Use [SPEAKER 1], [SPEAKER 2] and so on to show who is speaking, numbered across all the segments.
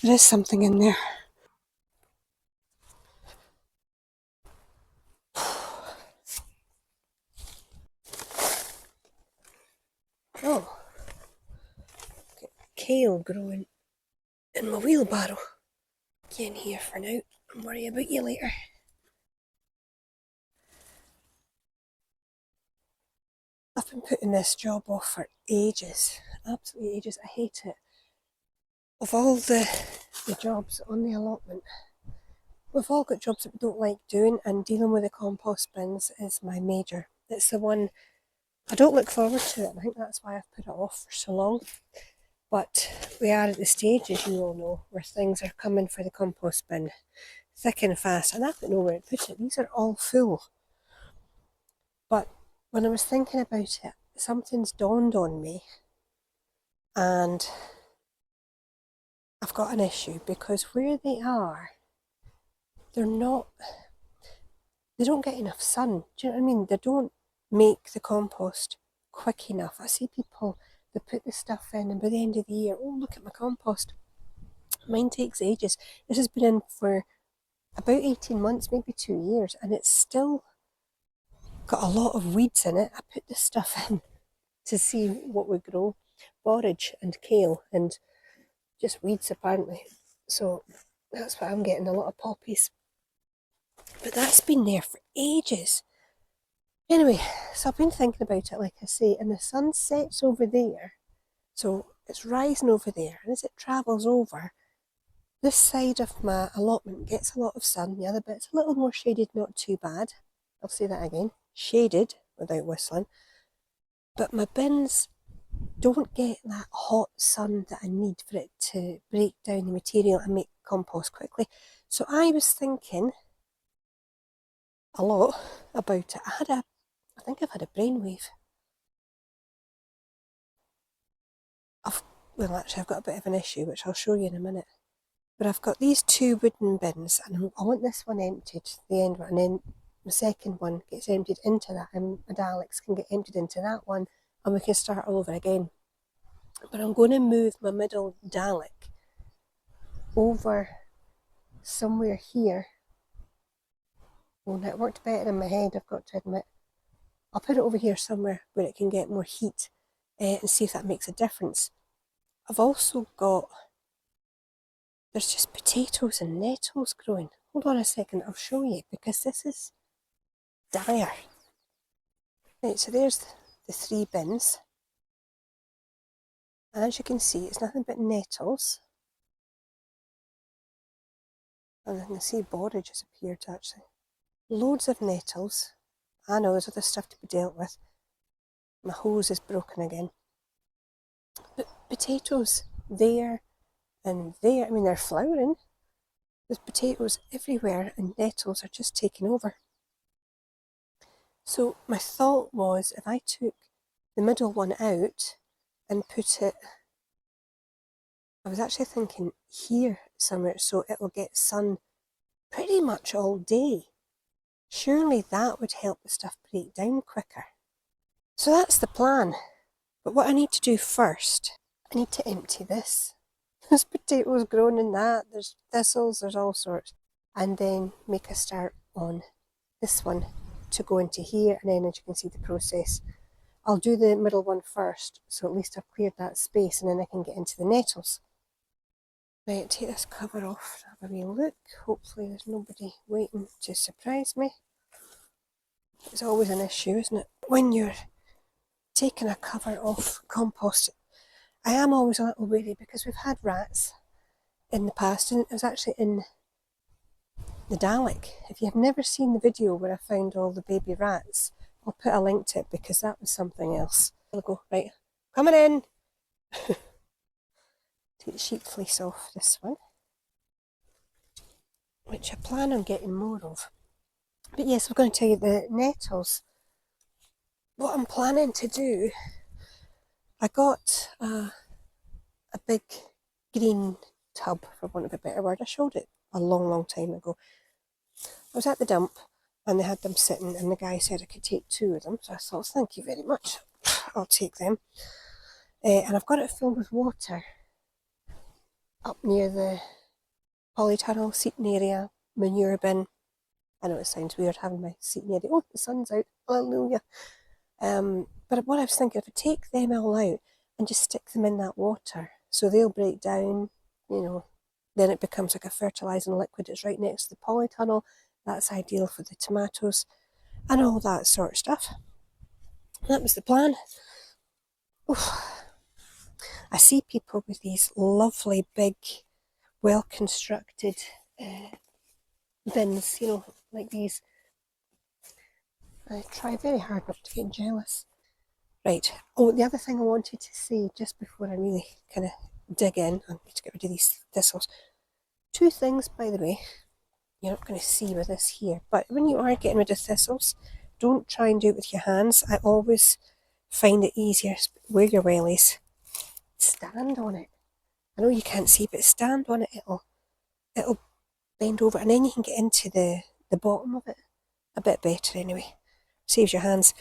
[SPEAKER 1] There is something in there. Oh, got kale growing in my wheelbarrow. Get in here for now and worry about you later. I've been putting this job off for ages, absolutely ages. I hate it. Of all the jobs on the allotment, we've all got jobs that we don't like doing, and dealing with the compost bins is my major. It's the one I don't look forward to it, and I think that's why I've put it off for so long. But we are at the stage, as you all know, where things are coming for the compost bin thick and fast, and I've got nowhere to put it. These are all full. But when I was thinking about it, something's dawned on me, and I've got an issue, because where they are, they don't get enough sun. Do you know what I mean? They don't make the compost quick enough. I see people, they put the stuff in, and by the end of the year, oh, look at my compost. Mine takes ages. This has been in for about 18 months, maybe 2 years, and it's still got a lot of weeds in it. I put this stuff in to see what would grow. Borage and kale and just weeds apparently. So that's what I'm getting, a lot of poppies. But that's been there for ages. Anyway, so I've been thinking about it, like I say, and the sun sets over there. So it's rising over there, and as it travels over, this side of my allotment gets a lot of sun. The other bit's a little more shaded, not too bad. I'll say that again. Shaded, without whistling. But my bins don't get that hot sun that I need for it to break down the material and make compost quickly. So I was thinking a lot about it. I think I've had a brainwave. Well, actually, I've got a bit of an issue, which I'll show you in a minute. But I've got these 2 wooden bins, and I want this one emptied, the end one, and then the second one gets emptied into that, and my Daleks can get emptied into that one, and we can start all over again. But I'm going to move my middle Dalek over somewhere here. Oh, it worked better in my head, I've got to admit. I'll put it over here somewhere where it can get more heat, and see if that makes a difference. I've also got, there's just potatoes and nettles growing. Hold on a second, I'll show you, because this is dire. Right, so there's the 3 bins. And as you can see, it's nothing but nettles. And I can see borage has appeared actually. Loads of nettles. I know there's other stuff to be dealt with. My hose is broken again. But potatoes there and there, I mean, they're flowering. There's potatoes everywhere, and nettles are just taking over. So my thought was, if I took the middle one out and put it, I was actually thinking here somewhere, so it will get sun pretty much all day. Surely that would help the stuff break down quicker. So that's the plan. But what I need to do first, I need to empty this. There's potatoes growing in that, there's thistles, there's all sorts. And then make a start on this one to go into here, and then as you can see the process. I'll do the middle one first, so at least I've cleared that space, and then I can get into the nettles. Right, take this cover off, have a wee look. Hopefully there's nobody waiting to surprise me. It's always an issue, isn't it? When you're taking a cover off compost, I am always a little wary, because we've had rats in the past, and it was actually in the Dalek. If you have never seen the video where I found all the baby rats, I'll put a link to it, because that was something else. There we go, right, coming in. Take the sheep fleece off this one, which I plan on getting more of. But yes, I'm going to tell you the nettles. What I'm planning to do, I got a big green tub, for want of a better word. I showed it a long time ago. I was at the dump and they had them sitting, and the guy said I could take 2 of them, so I thought, thank you very much, I'll take them. And I've got it filled with water. up near the polytunnel seating area, manure bin. I know it sounds weird having my seating area. Oh, the sun's out. Hallelujah. But what I was thinking, if I take them all out and just stick them in that water, so they'll break down, you know, then it becomes like a fertilising liquid. It's right next to the polytunnel. That's ideal for the tomatoes and all that sort of stuff. That was the plan. Oof. I see people with these lovely big, well-constructed bins, you know, like these. I try very hard not to get jealous. Right. Oh, the other thing I wanted to say just before I really kind of dig in, I need to get rid of these thistles. Two things, by the way, you're not going to see with this here, but when you are getting rid of thistles, don't try and do it with your hands. I always find it easier. Wear your wellies. Stand on it. I know you can't see, but stand on it. It'll bend over, and then you can get into the bottom of it a bit better anyway. Saves your hands.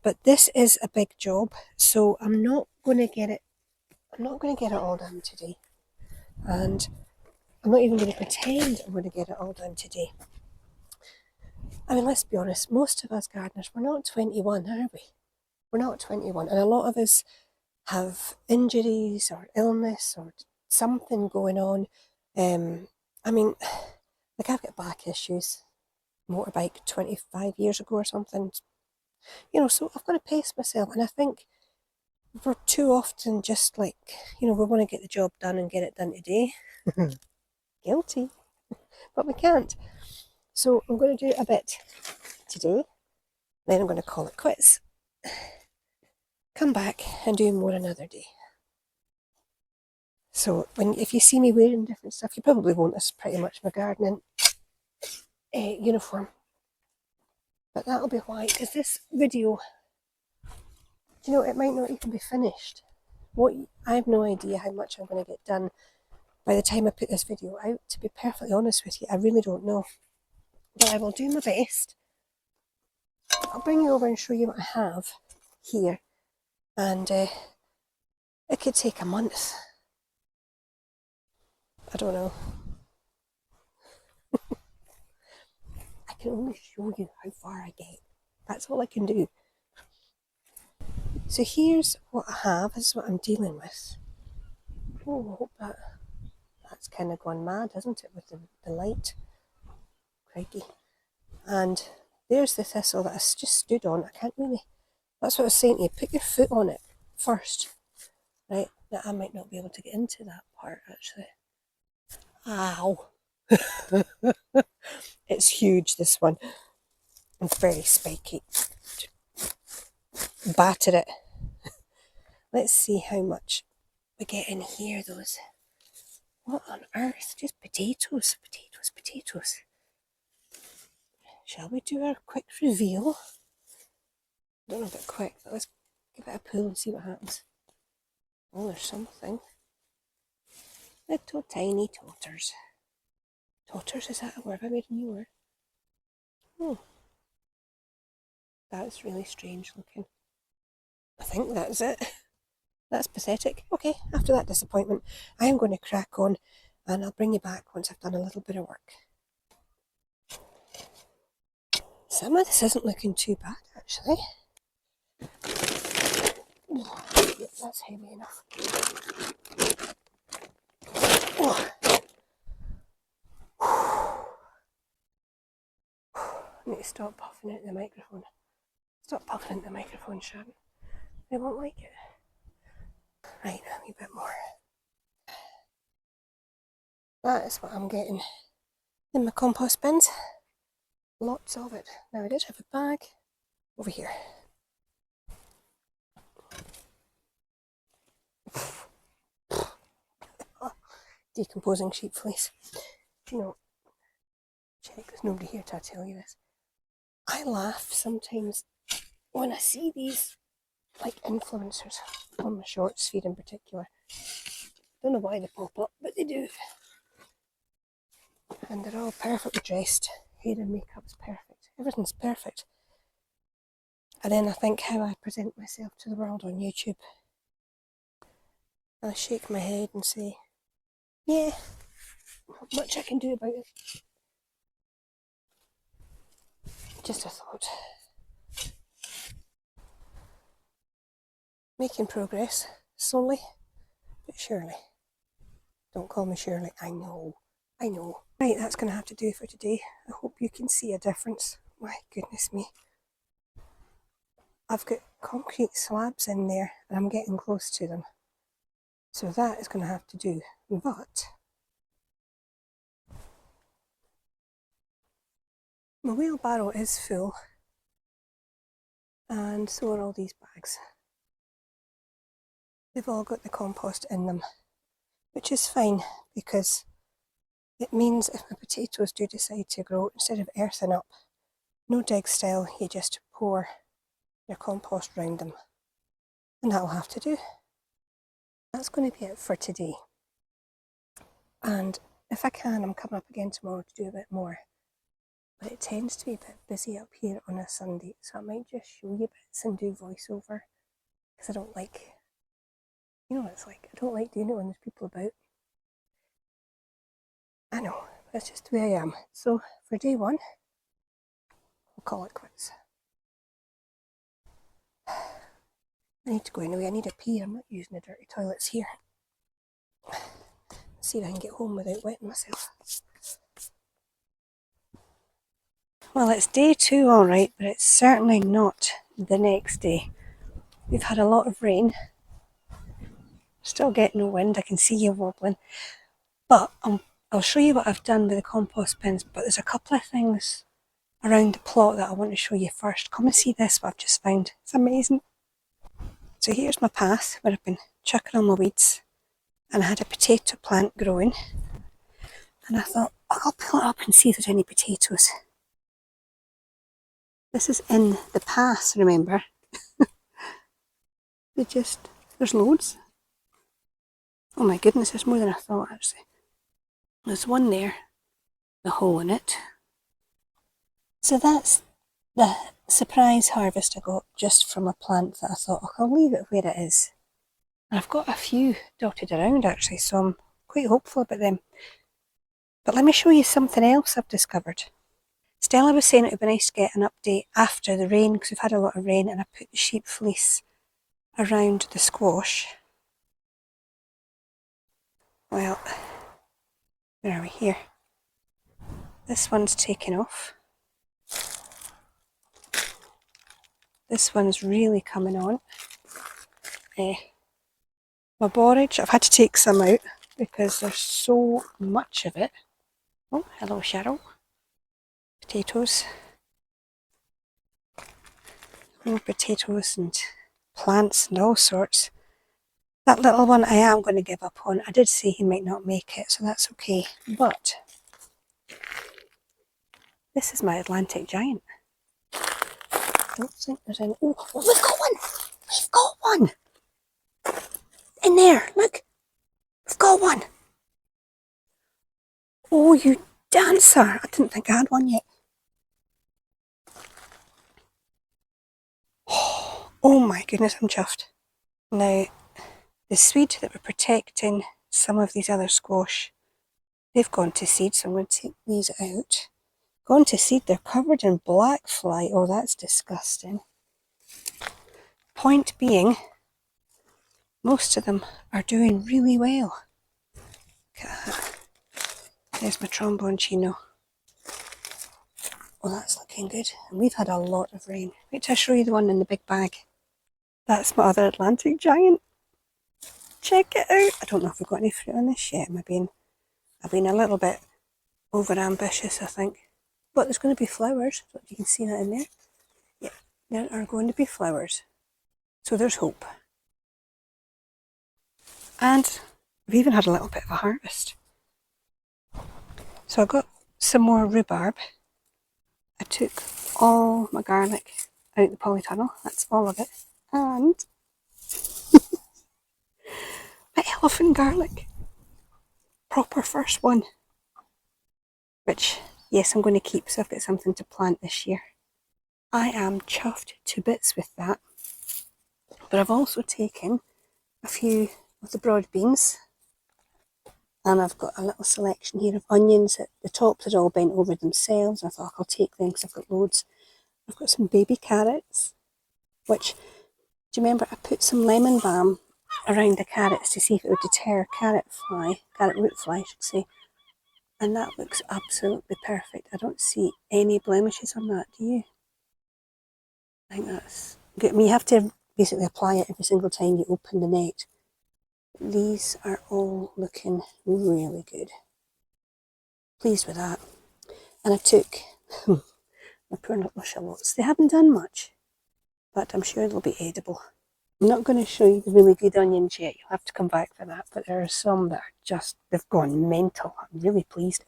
[SPEAKER 1] But this is a big job, so I'm not going to get it all done today. And I'm not even going to pretend I'm going to get it all done today. I mean, let's be honest, most of us gardeners, we're not 21, are we? We're not 21. And a lot of us have injuries or illness or something going on. I mean, like I've got back issues. Motorbike 25 years ago or something. You know, so I've got to pace myself. And I think we're too often just like, you know, we want to get the job done and get it done today. Guilty. But we can't. So I'm going to do a bit today. Then I'm going to call it quits. Come back and do more another day. So if you see me wearing different stuff, you probably won't. This is pretty much my gardening uniform. But that'll be why, because this video, you know, it might not even be finished. I have no idea how much I'm going to get done by the time I put this video out. To be perfectly honest with you, I really don't know. But I will do my best. I'll bring you over and show you what I have here. And it could take a month. I don't know. I can only show you how far I get. That's all I can do. So here's what I have. This is what I'm dealing with. Oh, I hope that's kind of gone mad, isn't it, with the light? Crikey. And there's the thistle that I just stood on. I can't really... That's what I was saying to you. Put your foot on it first. Right? Now, I might not be able to get into that part, actually. Ow! It's huge, this one. It's very spiky. Batter it. Let's see how much we get in here, those. What on earth? Just potatoes, potatoes, potatoes. Shall we do our quick reveal? I don't know if it's quick, but let's give it a pull and see what happens. Oh, there's something. Little tiny totters. Totters, is that a word? I made a new word. Oh. That's really strange looking. I think that's it. That's pathetic. Okay, after that disappointment, I am going to crack on and I'll bring you back once I've done a little bit of work. Some of this isn't looking too bad, actually. Oh, yep, that's heavy enough. Oh. I need to stop puffing into the microphone. Stop puffing into the microphone, Sharon. They won't like it. Right, a wee bit more. That is what I'm getting in my compost bins. Lots of it. Now I did have a bag over here. Decomposing sheep fleece. You know, check, there's nobody here to tell you this. I laugh sometimes when I see these like influencers on my shorts feed in particular. Don't know why they pop up, but they do. And they're all perfectly dressed. Hair and makeup's perfect. Everything's perfect. And then I think how I present myself to the world on YouTube. And I shake my head and say, Yeah, not much I can do about it. Just a thought. Making progress, slowly but surely. Don't call me Shirley, I know. Right, that's going to have to do for today. I hope you can see a difference. My goodness me. I've got concrete slabs in there and I'm getting close to them. So that is going to have to do. But my wheelbarrow is full and so are all these bags. They've all got the compost in them, which is fine because it means if my potatoes do decide to grow, instead of earthing up, no dig style, you just pour your compost round them. And that'll have to do. That's going to be it for today. And if I can, I'm coming up again tomorrow to do a bit more. But it tends to be a bit busy up here on a Sunday, so I might just show you bits and do voiceover. Because I don't like, you know what it's like, I don't like doing it when there's people about. I know, that's just the way I am. So for day one, we'll call it quits. I need to go anyway, I need a pee, I'm not using the dirty toilets here. Let's see if I can get home without wetting myself. Well, it's day 2 alright, but it's certainly not the next day. We've had a lot of rain. Still getting no wind, I can see you wobbling. But I'll show you what I've done with the compost bins, but there's a couple of things around the plot that I want to show you first. Come and see this, what I've just found. It's amazing. So here's my path where I've been chucking all my weeds, and I had a potato plant growing, and I thought, I'll pull it up and see if there's any potatoes. This is in the path, remember? There's loads. Oh my goodness, there's more than I thought actually. There's one there, the hole in it. So that's the surprise harvest I got just from a plant that I thought, oh, I'll leave it where it is. And I've got a few dotted around actually, so I'm quite hopeful about them. But let me show you something else I've discovered. Stella was saying it would be nice to get an update after the rain, because we've had a lot of rain, and I put the sheep fleece around the squash. Well, where are we here? This one's taken off. This one's really coming on. My borage, I've had to take some out because there's so much of it. Oh, hello Cheryl. Potatoes. More potatoes and plants and all sorts. That little one I am going to give up on. I did say he might not make it, so that's okay. But this is my Atlantic giant. I don't think there's any. Oh, we've got one! We've got one! In there, look! We've got one! Oh, you dancer! I didn't think I had one yet. Oh my goodness, I'm chuffed. Now, the swede that were protecting some of these other squash, they've gone to seed, so I'm going to take these out. Gone to seed, they're covered in black fly. Oh, that's disgusting. Point being, most of them are doing really well. Look at that. There's my trombone chino. Well, that's looking good. And we've had a lot of rain. Wait till I show you the one in the big bag. That's my other Atlantic giant. Check it out. I don't know if we've got any fruit on this yet. I've been a little bit over ambitious, I think. But there's going to be flowers. So you can see that in there. Yeah, there are going to be flowers. So there's hope. And we've even had a little bit of a harvest. So I got some more rhubarb. I took all my garlic out the polytunnel. That's all of it. And my elephant garlic. Proper first one. Which, yes, I'm going to keep, so I've got something to plant this year. I am chuffed to bits with that. But I've also taken a few of the broad beans And I've got a little selection here of onions. The tops are all bent over themselves. I thought I'll take them because I've got loads. I've got some baby carrots, which, do you remember I put some lemon balm around the carrots to see if it would deter carrot root fly, I should say. And that looks absolutely perfect. I don't see any blemishes on that, do you? I think that's good. I mean, you have to basically apply it every single time you open the net. These are all looking really good. Pleased with that. And I took my poor little shallots. They haven't done much, but I'm sure they'll be edible. I'm not going to show you the really good onions yet. You'll have to come back for that. But there are some that are just, they've gone mental. I'm really pleased.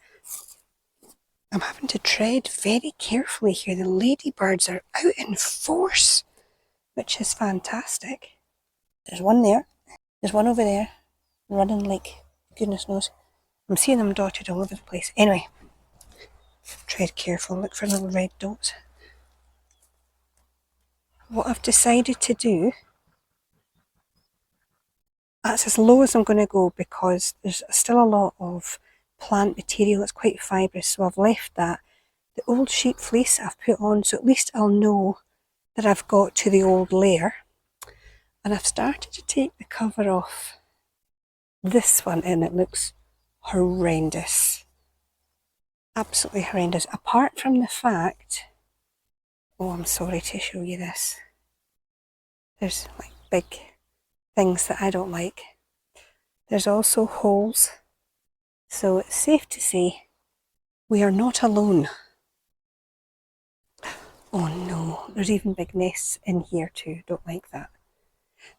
[SPEAKER 1] I'm having to tread very carefully here. The ladybirds are out in force, which is fantastic. There's one there. There's one over there, running like goodness knows. I'm seeing them dotted all over the place. Anyway, tread careful, look for little red dots. What I've decided to do, that's as low as I'm going to go because there's still a lot of plant material that's quite fibrous, so I've left that. The old sheep fleece I've put on, so at least I'll know that I've got to the old layer. And I've started to take the cover off this one and it looks horrendous. Absolutely horrendous. Apart from the fact, oh, I'm sorry to show you this. There's like big things that I don't like. There's also holes. So it's safe to say we are not alone. Oh no, there's even big nests in here too. Don't like that.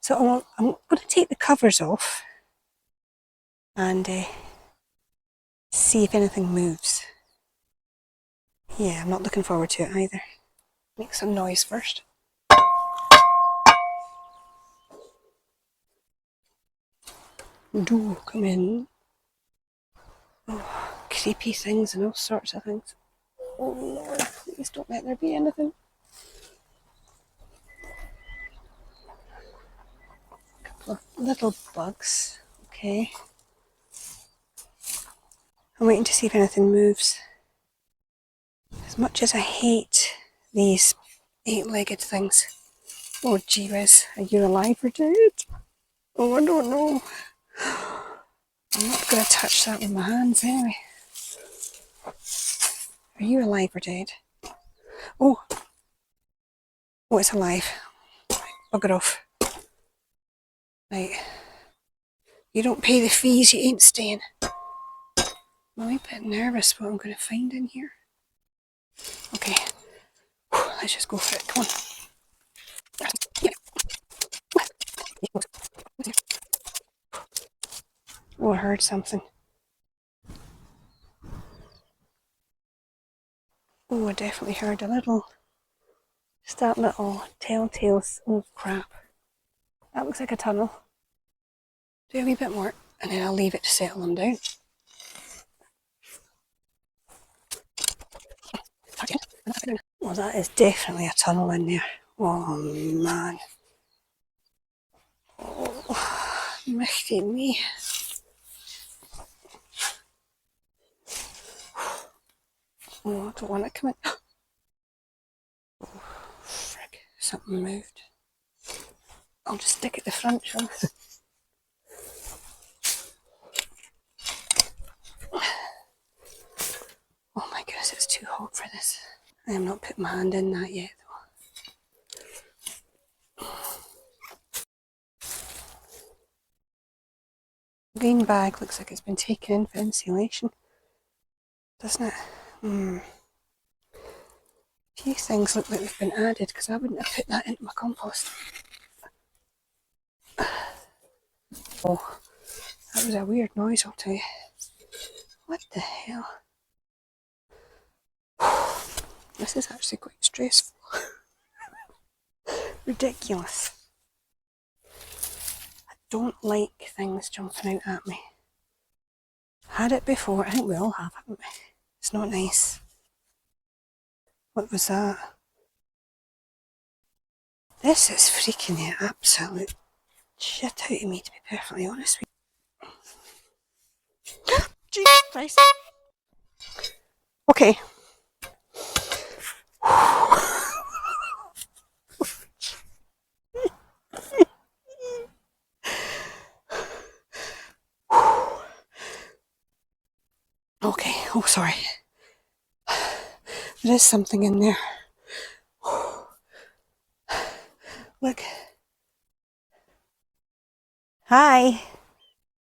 [SPEAKER 1] So I'm going to take the covers off and see if anything moves. Yeah, I'm not looking forward to it either. Make some noise first. Do come in. Oh, creepy things and all sorts of things. Oh Lord, please don't let there be anything. A couple of little bugs. Okay. I'm waiting to see if anything moves. As much as I hate these 8-legged things. Oh gee whiz, are you alive or dead? Oh, I don't know. I'm not going to touch that with my hands anyway. Are you alive or dead? Oh, it's alive. Bugger off. Right. You don't pay the fees, you ain't staying. I'm a bit nervous what I'm going to find in here. Okay. Let's just go for it. Come on. Oh, I heard something. Oh, I definitely heard a little. Just that little telltale. Oh, crap. That looks like a tunnel. Do a wee bit more, and then I'll leave it to settle them down. Well, that is definitely a tunnel in there. Oh, man. Oh, mighty me. Oh, I don't want to come in. Oh, frick. Something moved. I'll just stick at the front, shall I? Oh my goodness, it's too hot for this. I am not putting my hand in that yet though. Green bag looks like it's been taken in for insulation, doesn't it? A few things look like they've been added because I wouldn't have put that into my compost. Oh, that was a weird noise, I'll tell you. What the hell? This is actually quite stressful. Ridiculous. I don't like things jumping out at me. Had it before, I think we all have, haven't we? It's not nice. What was that? This is freaking the absolute shit out of me, to be perfectly honest with Nice. Okay. Okay, oh sorry. There is something in there. Look. Hi.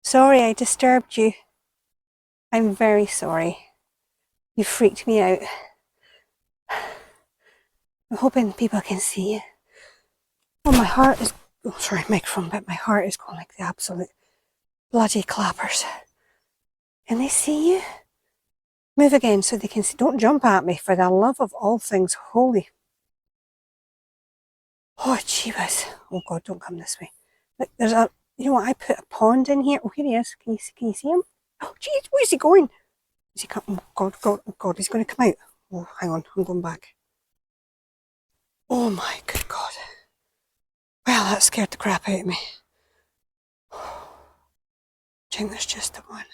[SPEAKER 1] Sorry I disturbed you. I'm very sorry. You freaked me out. I'm hoping people can see you. Oh, my heart is... Oh, sorry, microphone, but my heart is going like the absolute bloody clappers. Can they see you? Move again so they can see. Don't jump at me, for the love of all things holy. Oh, jeebus. Oh, God, don't come this way. Look, there's a... You know what? I put a pond in here. Oh, here he is. Can you see him? Oh, jeez, where's he going? Is he coming? Oh, God, God, oh, God, he's going to come out. Oh, hang on, I'm going back. Oh, my good God. Well, that scared the crap out of me. I think there's just the one.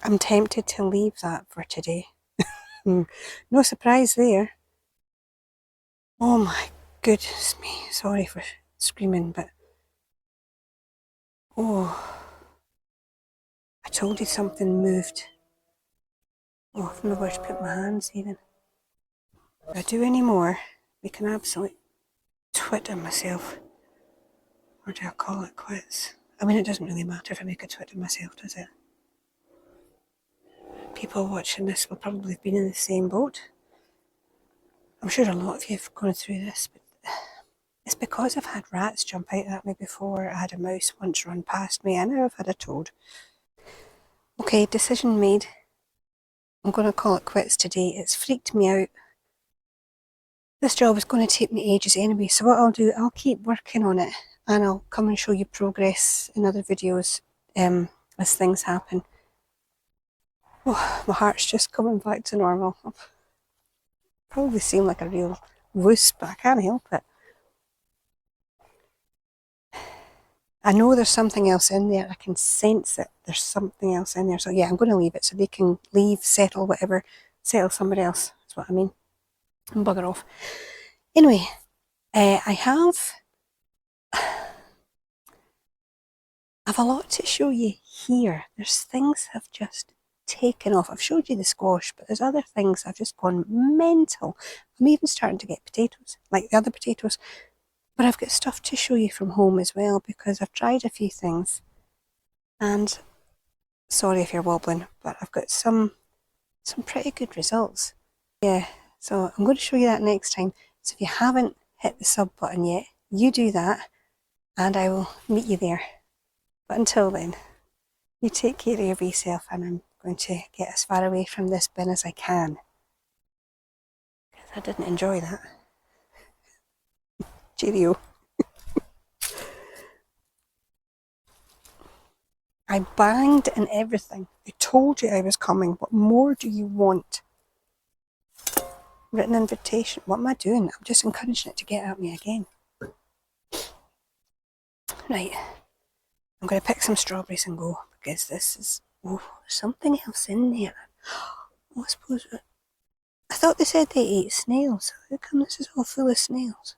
[SPEAKER 1] I'm tempted to leave that for today. No surprise there. Oh my goodness me. Sorry for screaming, but... Oh, I told you something moved. Oh, I don't know where to put my hands even. If I do any more, we can absolutely Twitter myself. Or do I call it quits? I mean, it doesn't really matter if I make a Twitter myself, does it? People watching this will probably have been in the same boat. I'm sure a lot of you have gone through this, but it's because I've had rats jump out at me before. I had a mouse once run past me, and now I've had a toad. Okay, decision made. I'm going to call it quits today. It's freaked me out. This job is going to take me ages anyway, so what I'll do, I'll keep working on it, and I'll come and show you progress in other videos as things happen. Oh, my heart's just coming back to normal. I probably seem like a real wuss, but I can't help it. I know there's something else in there. I can sense it. There's something else in there. So yeah, I'm going to leave it so they can leave, settle, whatever. Settle somebody else. That's what I mean. And bugger off. Anyway, I have a lot to show you here. There's things have just taken off. I've showed you the squash, but there's other things I've just gone mental. I'm even starting to get potatoes, like the other potatoes. But I've got stuff to show you from home as well, because I've tried a few things. And sorry if you're wobbling, but I've got some pretty good results. Yeah, so I'm going to show you that next time. So if you haven't hit the sub button yet, you do that, and I will meet you there. But until then, you take care of yourself, and I'm going to get as far away from this bin as I can, because I didn't enjoy that. Cheerio. I banged and everything. I told you I was coming. What more do you want? Written invitation. What am I doing? I'm just encouraging it to get at me again. Right. I'm going to pick some strawberries and go, because this is... Oh, there's something else in there. Oh, I suppose... I thought they said they ate snails. How come this is all full of snails?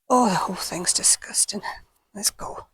[SPEAKER 1] Oh, the whole thing's disgusting. Let's go.